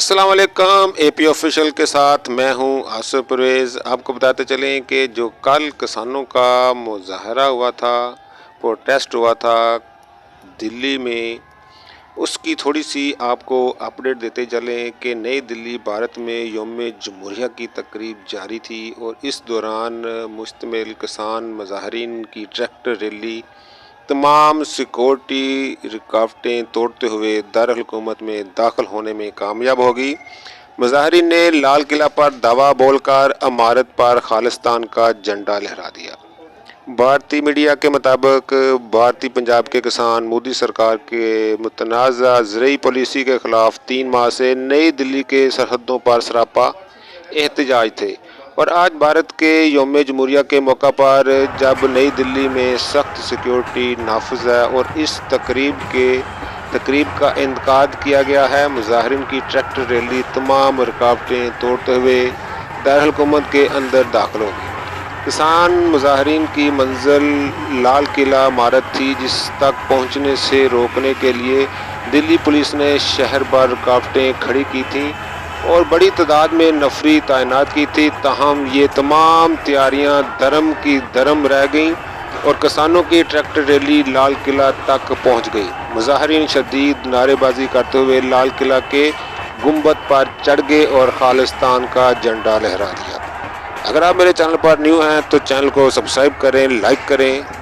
अस्सलाम वालेकुम। AP official के साथ मैं हूं आसिफ परवेज़। आपको बताते चलें कि जो कल किसानों का मुजाहरा हुआ था, प्रोटेस्ट हुआ था दिल्ली में, उसकी थोड़ी सी आपको अपडेट देते चलें कि नई दिल्ली भारत में यौम जमहूरिया की तकरीब जारी थी और इस दौरान मुश्तमिल किसान मुजाहरीन की ट्रैक्टर रैली तमाम सिक्योरिटी रुकावटें तोड़ते हुए दारुल-हुकूमत में दाखिल होने में कामयाब होगी। मुजाहिरीन ने लाल किला पर दावा बोलकर इमारत पर खालिस्तान का झंडा लहरा दिया। भारतीय मीडिया के मुताबिक भारतीय पंजाब के किसान मोदी सरकार के मुतनाज़ा ज़रई पॉलिसी के ख़िलाफ़ 3 माह से नई दिल्ली के सरहदों पर सरापा एहतजाज थे और आज भारत के यौम जमहूरिया के मौका पर जब नई दिल्ली में सख्त सिक्योरिटी नाफिज है और इस तकरीब का इनकाद किया गया है, मुजाहिरीन की ट्रैक्टर रैली तमाम रुकावटें तोड़ते हुए दारुल-हुकूमत के अंदर दाखिल होगी। किसान मुजाहिरीन की मंजिल लाल किला इमारत थी, जिस तक पहुंचने से रोकने के लिए दिल्ली पुलिस ने शहर भर रुकावटें खड़ी की थीं और बड़ी तादाद में नफरी तैनात की थी। ताहम ये तमाम तैयारियां धर्म की धर्म रह गईं और किसानों की ट्रैक्टर रैली लाल किला तक पहुंच गई। मुजाहिरीन शदीद नारेबाजी करते हुए लाल किला के गुंबद पर चढ़ गए और खालिस्तान का झंडा लहरा दिया। अगर आप मेरे चैनल पर न्यू हैं तो चैनल को सब्सक्राइब करें, लाइक करें।